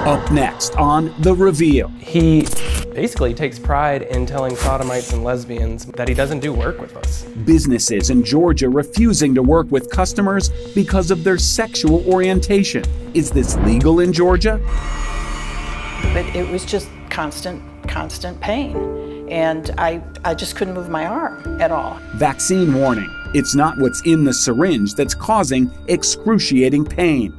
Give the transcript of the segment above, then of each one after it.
Up next on The Reveal. He basically takes pride in telling sodomites and lesbians that he doesn't do work with us. Businesses in Georgia refusing to work with customers because of their sexual orientation. Is this legal in Georgia? But it was just constant pain. And I just couldn't move my arm at all. Vaccine warning. It's not what's in the syringe that's causing excruciating pain.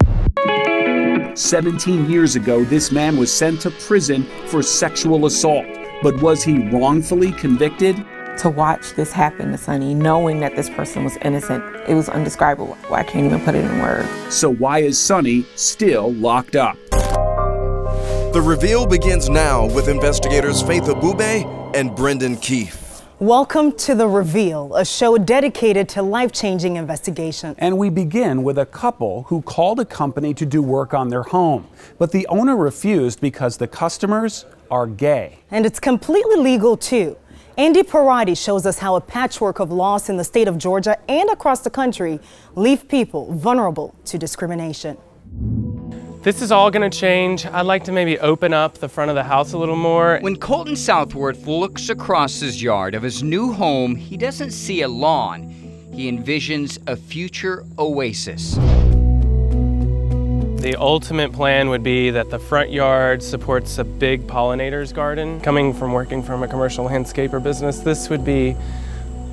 17 years ago, this man was sent to prison for sexual assault. But was he wrongfully convicted? To watch this happen to Sonny, knowing that this person was innocent, it was indescribable. I can't even put it in words. So why is Sonny still locked up? The Reveal begins now with investigators Faith Abube and Brendan Keefe. Welcome to The Reveal, a show dedicated to life-changing investigation. And we begin with a couple who called a company to do work on their home. But the owner refused because the customers are gay. And it's completely legal, too. Andy Parati shows us how a patchwork of laws in the state of Georgia and across the country leave people vulnerable to discrimination. This is all going to change. I'd like to maybe open up the front of the house a little more. When Colton Southworth looks across his yard of his new home, he doesn't see a lawn. He envisions a future oasis. The ultimate plan would be that the front yard supports a big pollinators garden. Coming from working from a commercial landscaper business, this would be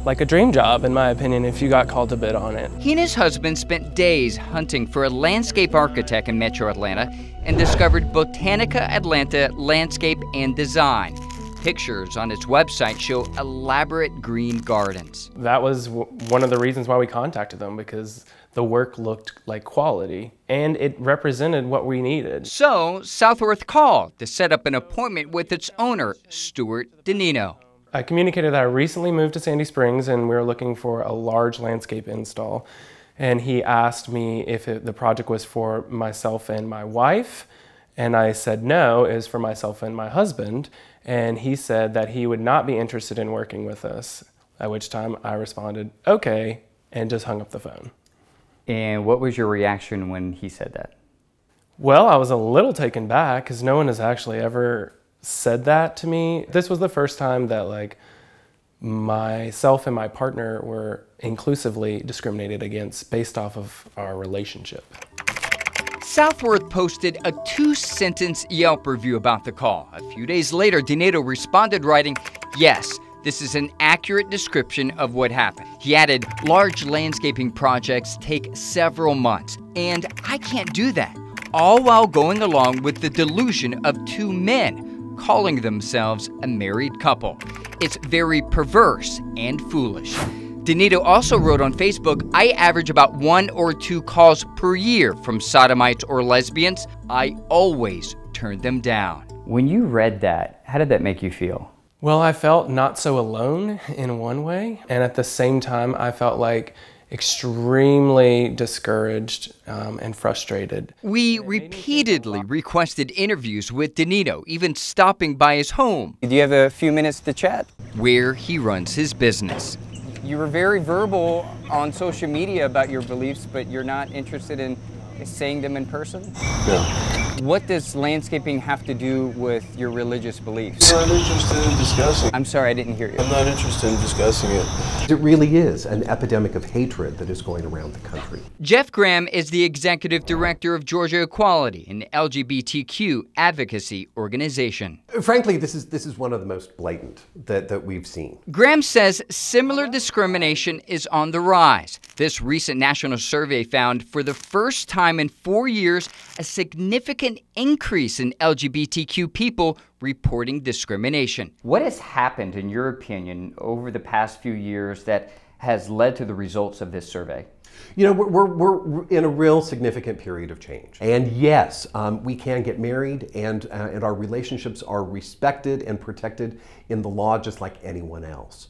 like a dream job, in my opinion, if you got called to bid on it. He and his husband spent days hunting for a landscape architect in Metro Atlanta and discovered Botanica Atlanta Landscape and Design. Pictures on its website show elaborate green gardens. That was one of the reasons why we contacted them, because the work looked like quality and it represented what we needed. So Southworth called to set up an appointment with its owner, Stuart DeNino. I communicated that I recently moved to Sandy Springs and we were looking for a large landscape install. And he asked me if the project was for myself and my wife. And I said no, it was for myself and my husband. And he said that he would not be interested in working with us. At which time I responded, okay, and just hung up the phone. And what was your reaction when he said that? Well, I was a little taken back because no one has actually ever said that to me. This was the first time that like myself and my partner were inclusively discriminated against based off of our relationship. Southworth posted a 2-sentence Yelp review about the call. A few days later, DeNino responded writing, "Yes, this is an accurate description of what happened." He added, "Large landscaping projects take several months, and I can't do that." All while going along with the delusion of two men calling themselves a married couple. It's very perverse and foolish. DeNino also wrote on Facebook, "I average about 1 or 2 calls per year from sodomites or lesbians. I always turn them down." When you read that, how did that make you feel? Well, I felt not so alone in one way, and at the same time, I felt like extremely discouraged and frustrated. We repeatedly requested interviews with DeNino, even stopping by his home. Do you have a few minutes to chat? Where he runs his business. You were very verbal on social media about your beliefs, but you're not interested in saying them in person? No. What does landscaping have to do with your religious beliefs? I'm not interested in discussing. I'm sorry, I didn't hear you. I'm not interested in discussing it. It really is an epidemic of hatred that is going around the country. Jeff Graham is the executive director of Georgia Equality, an LGBTQ advocacy organization. Frankly, this is one of the most blatant that we've seen. Graham says similar discrimination is on the rise. This recent national survey found for the first time in 4 years a significant increase in LGBTQ people reporting discrimination. What has happened, in your opinion, over the past few years that has led to the results of this survey? You know, we're in a real significant period of change. And yes, we can get married and our relationships are respected and protected in the law just like anyone else.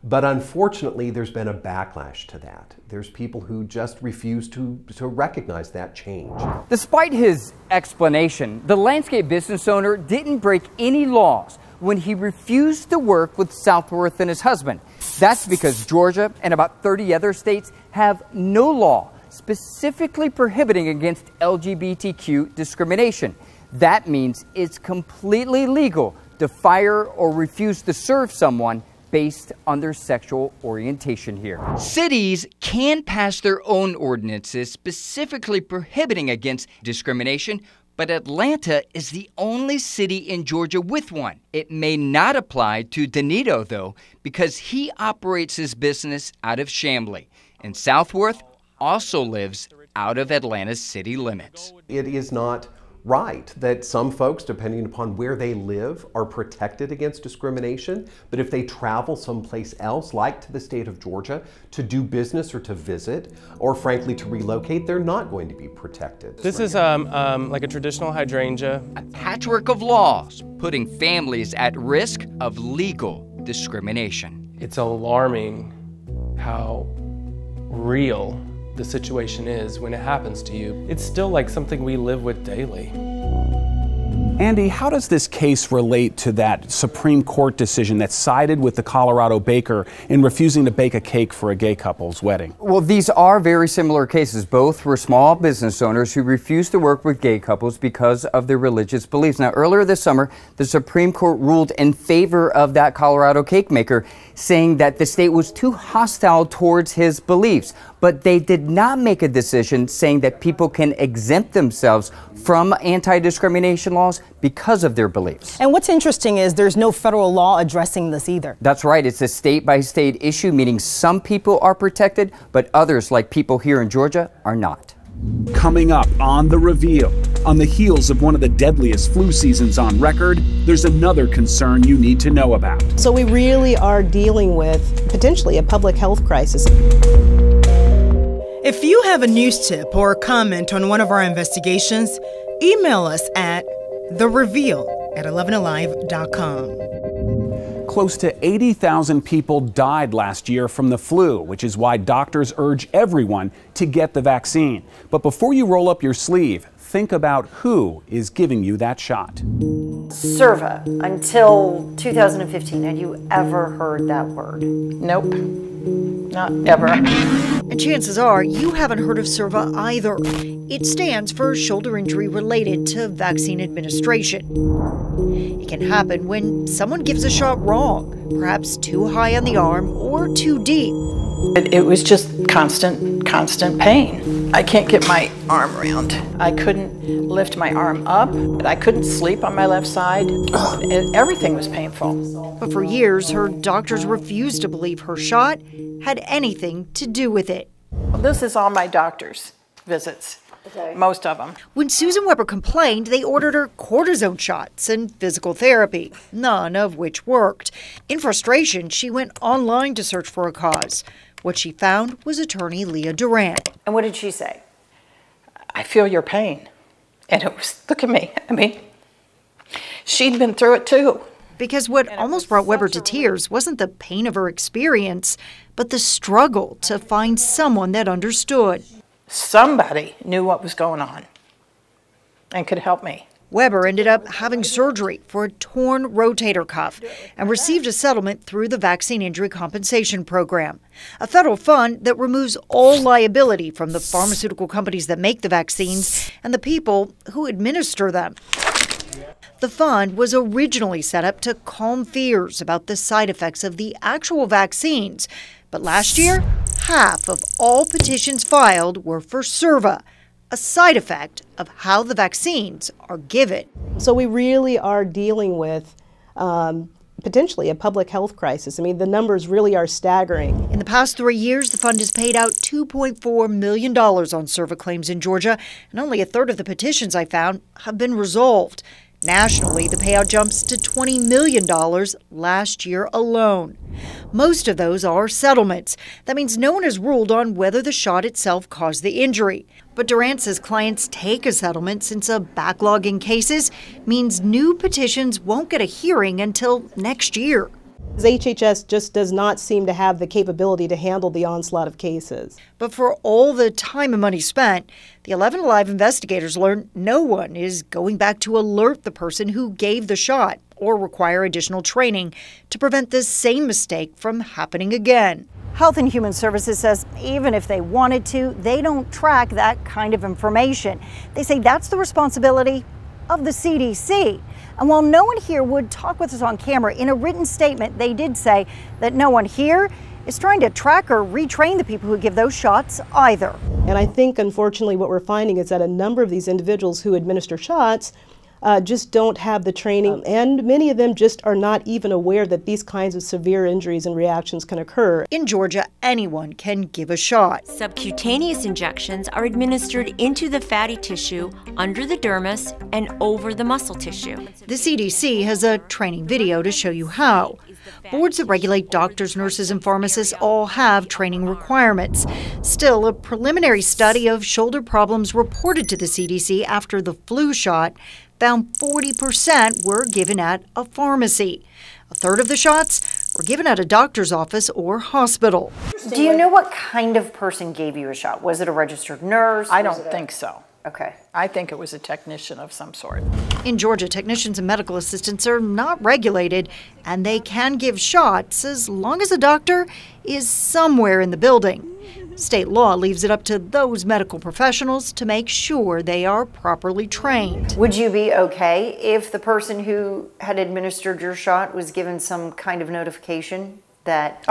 But unfortunately, there's been a backlash to that. There's people who just refuse to recognize that change. Despite his explanation, the landscape business owner didn't break any laws when he refused to work with Southworth and his husband. That's because Georgia and about 30 other states have no law specifically prohibiting against LGBTQ discrimination. That means it's completely legal to fire or refuse to serve someone based on their sexual orientation here. Cities can pass their own ordinances specifically prohibiting against discrimination, but Atlanta is the only city in Georgia with one. It may not apply to Danito, though, because he operates his business out of Chamblee, and Southworth also lives out of Atlanta's city limits. It is not right that some folks, depending upon where they live, are protected against discrimination, but if they travel someplace else, like to the state of Georgia, to do business or to visit, or frankly to relocate, they're not going to be protected. This is like a traditional hydrangea. A patchwork of laws putting families at risk of legal discrimination. It's alarming how real the situation is when it happens to you. It's still like something we live with daily. Andy, how does this case relate to that Supreme Court decision that sided with the Colorado baker in refusing to bake a cake for a gay couple's wedding? Well, these are very similar cases. Both were small business owners who refused to work with gay couples because of their religious beliefs. Now, earlier this summer, the Supreme Court ruled in favor of that Colorado cake maker, saying that the state was too hostile towards his beliefs. But they did not make a decision saying that people can exempt themselves from anti-discrimination laws because of their beliefs. And what's interesting is there's no federal law addressing this either. That's right. It's a state-by-state issue, meaning some people are protected, but others, like people here in Georgia, are not. Coming up on The Reveal, on the heels of one of the deadliest flu seasons on record, there's another concern you need to know about. So we really are dealing with potentially a public health crisis. If you have a news tip or a comment on one of our investigations, email us at thereveal@11alive.com. Close to 80,000 people died last year from the flu, which is why doctors urge everyone to get the vaccine. But before you roll up your sleeve, think about who is giving you that shot. Cerva, until 2015, had you ever heard that word? Nope, not ever. And chances are you haven't heard of Cerva either. It stands for shoulder injury related to vaccine administration. It can happen when someone gives a shot wrong, perhaps too high on the arm or too deep. It was just constant pain. I can't get my arm around. I couldn't lift my arm up. I couldn't sleep on my left side. Everything was painful. But for years, her doctors refused to believe her shot had anything to do with it. This is all my doctor's visits. Okay. Most of them. When Susan Weber complained, they ordered her cortisone shots and physical therapy, none of which worked. In frustration, she went online to search for a cause. What she found was attorney Leah Durant. And what did she say? I feel your pain. And it was, look at me. I mean, she'd been through it too. Because what almost brought Weber to tears wasn't the pain of her experience, but the struggle to find someone that understood. Somebody knew what was going on and could help me. Weber ended up having surgery for a torn rotator cuff and received a settlement through the Vaccine Injury Compensation Program, a federal fund that removes all liability from the pharmaceutical companies that make the vaccines and the people who administer them. The fund was originally set up to calm fears about the side effects of the actual vaccines, but last year, half of all petitions filed were for Cerva, a side effect of how the vaccines are given. So we really are dealing with potentially a public health crisis. I mean, the numbers really are staggering. In the past 3 years, the fund has paid out $2.4 million on Cerva claims in Georgia, and only a third of the petitions I found have been resolved. Nationally, the payout jumps to $20 million last year alone. Most of those are settlements. That means no one has ruled on whether the shot itself caused the injury. But Durant says clients take a settlement since a backlog in cases means new petitions won't get a hearing until next year. HHS just does not seem to have the capability to handle the onslaught of cases. But for all the time and money spent, the 11 Alive investigators learned no one is going back to alert the person who gave the shot or require additional training to prevent this same mistake from happening again. Health and Human Services says even if they wanted to, they don't track that kind of information. They say that's the responsibility of the CDC. And while no one here would talk with us on camera, in a written statement, they did say that no one here is trying to track or retrain the people who give those shots either. And I think, unfortunately, what we're finding is that a number of these individuals who administer shots just don't have the training, and many of them just are not even aware that these kinds of severe injuries and reactions can occur. In Georgia, anyone can give a shot. Subcutaneous injections are administered into the fatty tissue, under the dermis, and over the muscle tissue. The CDC has a training video to show you how. Boards that regulate doctors, nurses, and pharmacists all have training requirements. Still, a preliminary study of shoulder problems reported to the CDC after the flu shot found 40% were given at a pharmacy. A third of the shots were given at a doctor's office or hospital. Do you know what kind of person gave you a shot? Was it a registered nurse? I don't think so. Okay. I think it was a technician of some sort. In Georgia, technicians and medical assistants are not regulated, and they can give shots as long as a doctor is somewhere in the building. State law leaves it up to those medical professionals to make sure they are properly trained. Would you be okay if the person who had administered your shot was given some kind of notification that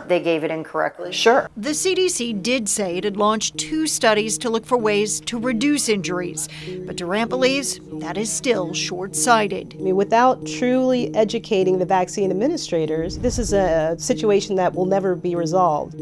they gave it incorrectly? Sure. The CDC did say it had launched 2 studies to look for ways to reduce injuries, but Durant believes that is still short-sighted. I mean, without truly educating the vaccine administrators, this is a situation that will never be resolved.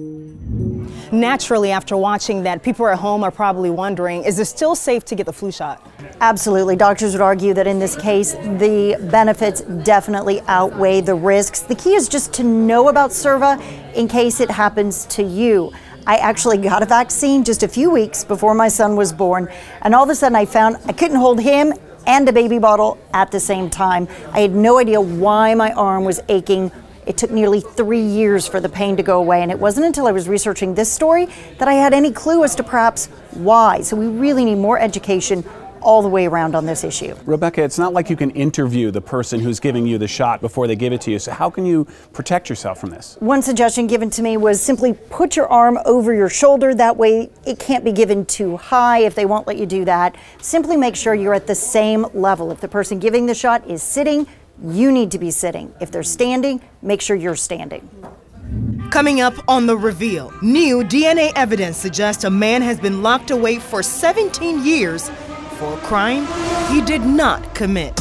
Naturally, after watching that, people at home are probably wondering, is it still safe to get the flu shot? Absolutely. Doctors would argue that in this case, the benefits definitely outweigh the risks. The key is just to know about CERVA in case it happens to you. I actually got a vaccine just a few weeks before my son was born, and all of a sudden I found I couldn't hold him and a baby bottle at the same time. I had no idea why my arm was aching. It took nearly 3 years for the pain to go away, and it wasn't until I was researching this story that I had any clue as to perhaps why. So we really need more education all the way around on this issue. Rebecca, it's not like you can interview the person who's giving you the shot before they give it to you. So how can you protect yourself from this? One suggestion given to me was simply put your arm over your shoulder. That way it can't be given too high if they won't let you do that. Simply make sure you're at the same level. If the person giving the shot is sitting, you need to be sitting. If they're standing, make sure you're standing. Coming up on The Reveal, new DNA evidence suggests a man has been locked away for 17 years for a crime he did not commit.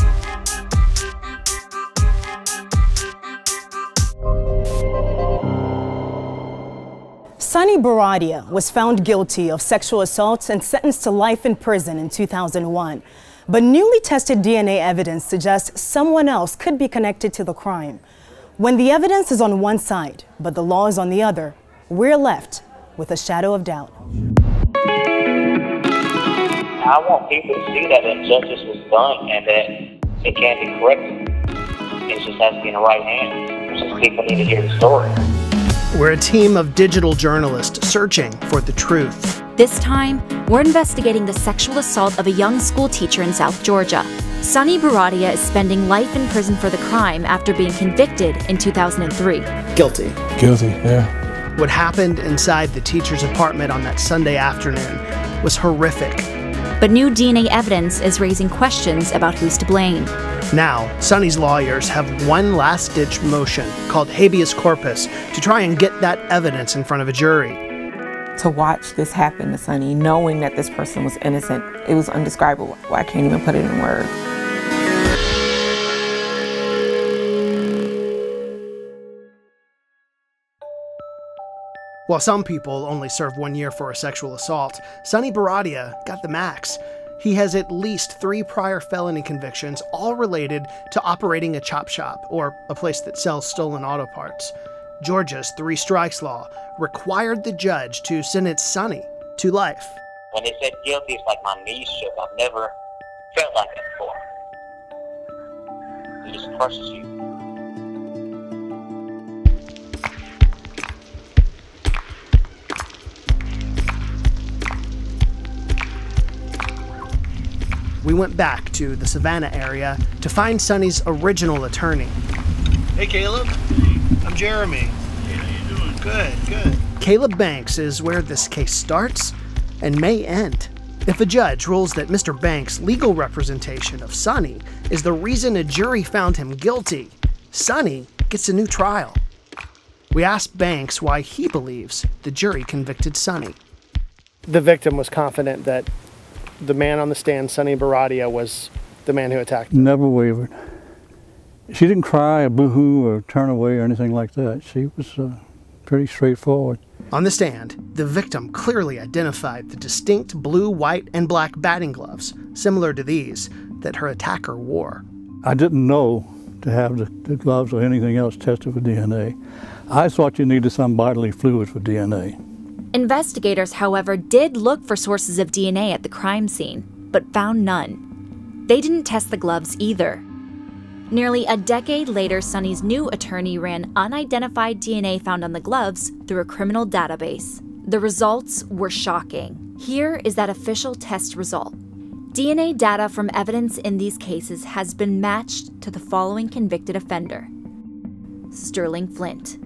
Sunny Baradia was found guilty of sexual assault and sentenced to life in prison in 2001. But newly tested DNA evidence suggests someone else could be connected to the crime. When the evidence is on one side, but the law is on the other, we're left with a shadow of doubt. I want people to see that injustice was done and that it can be corrected. It just has to be in the right hands. Just people need to hear the story. We're a team of digital journalists searching for the truth. This time, we're investigating the sexual assault of a young school teacher in South Georgia. Sunny Baradia is spending life in prison for the crime after being convicted in 2003. Guilty. Guilty, yeah. What happened inside the teacher's apartment on that Sunday afternoon was horrific. But new DNA evidence is raising questions about who's to blame. Now, Sunny's lawyers have one last-ditch motion called habeas corpus to try and get that evidence in front of a jury. To watch this happen to Sunny, knowing that this person was innocent, it was indescribable. I can't even put it in words. While some people only serve 1 year for a sexual assault, Sunny Baradia got the max. He has at least 3 prior felony convictions, all related to operating a chop shop, or a place that sells stolen auto parts. Georgia's 3 strikes law required the judge to sentence Sunny to life. When they said guilty, it's like my knees shook. I've never felt like that before. It just crushes you. We went back to the Savannah area to find Sunny's original attorney. Hey, Caleb. I'm Jeremy. Hey, how you doing? Good, good. Caleb Banks is where this case starts and may end. If a judge rules that Mr. Banks' legal representation of Sonny is the reason a jury found him guilty, Sonny gets a new trial. We asked Banks why he believes the jury convicted Sonny. The victim was confident that the man on the stand, Sonny Baradia, was the man who attacked her. Never wavered. She didn't cry or boo-hoo or turn away or anything like that. She was pretty straightforward. On the stand, the victim clearly identified the distinct blue, white, and black batting gloves, similar to these, that her attacker wore. I didn't know to have the gloves or anything else tested for DNA. I thought you needed some bodily fluids for DNA. Investigators, however, did look for sources of DNA at the crime scene, but found none. They didn't test the gloves either. Nearly a decade later, Sonny's new attorney ran unidentified DNA found on the gloves through a criminal database. The results were shocking. Here is that official test result. DNA data from evidence in these cases has been matched to the following convicted offender: Sterling Flint.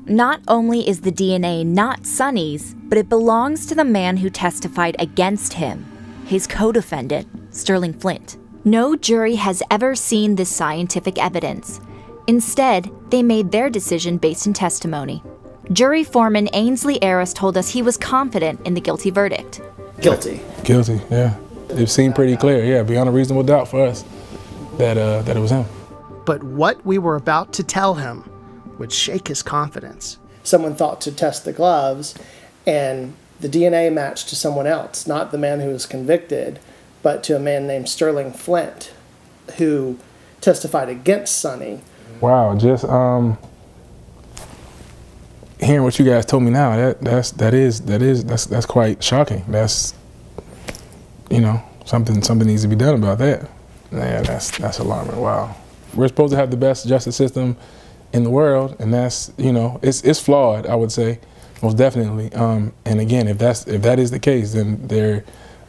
Not only is the DNA not Sonny's, but it belongs to the man who testified against him, his co-defendant, Sterling Flint. No jury has ever seen this scientific evidence. Instead, they made their decision based in testimony. Jury foreman Ainsley Aris told us he was confident in the guilty verdict. Guilty. Guilty, yeah. It seemed pretty clear, yeah, beyond a reasonable doubt for us that it was him. But what we were about to tell him would shake his confidence. Someone thought to test the gloves, and the DNA matched to someone else, not the man who was convicted, but to a man named Sterling Flint, who testified against Sonny. Wow, just hearing what you guys told me now, that's quite shocking. That's, you know, something needs to be done about that. Yeah, that's alarming. Wow. We're supposed to have the best justice system in the world, and that's, you know, it's flawed, I would say, most definitely. And again, if that is the case, then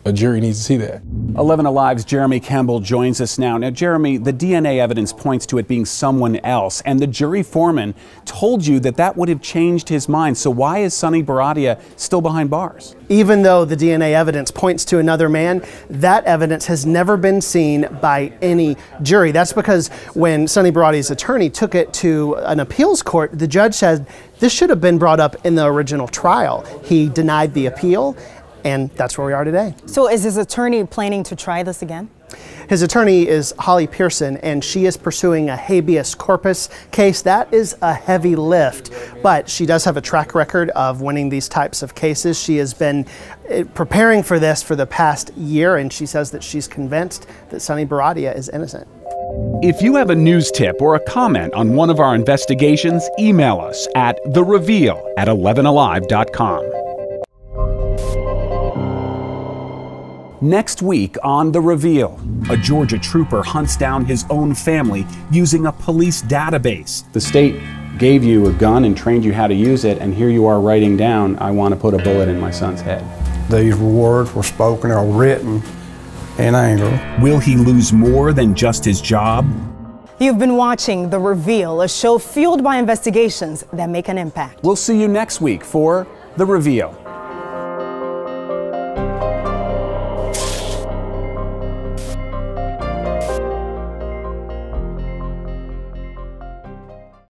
a jury needs to see that. 11 Alive's Jeremy Campbell joins us now. Now, Jeremy, the DNA evidence points to it being someone else, and the jury foreman told you that would have changed his mind. So why is Sonny Baradia still behind bars? Even though the DNA evidence points to another man, that evidence has never been seen by any jury. That's because when Sonny Baradia's attorney took it to an appeals court, the judge said this should have been brought up in the original trial. He denied the appeal, and that's where we are today. So is his attorney planning to try this again? His attorney is Holly Pearson, and she is pursuing a habeas corpus case. That is a heavy lift, but she does have a track record of winning these types of cases. She has been preparing for this for the past year, and she says that she's convinced that Sonny Baradia is innocent. If you have a news tip or a comment on one of our investigations, email us at thereveal@11alive.com. Next week on The Reveal, a Georgia trooper hunts down his own family using a police database. The state gave you a gun and trained you how to use it, and here you are writing down, "I want to put a bullet in my son's head." These words were spoken or written in anger. Will he lose more than just his job? You've been watching The Reveal, a show fueled by investigations that make an impact. We'll see you next week for The Reveal.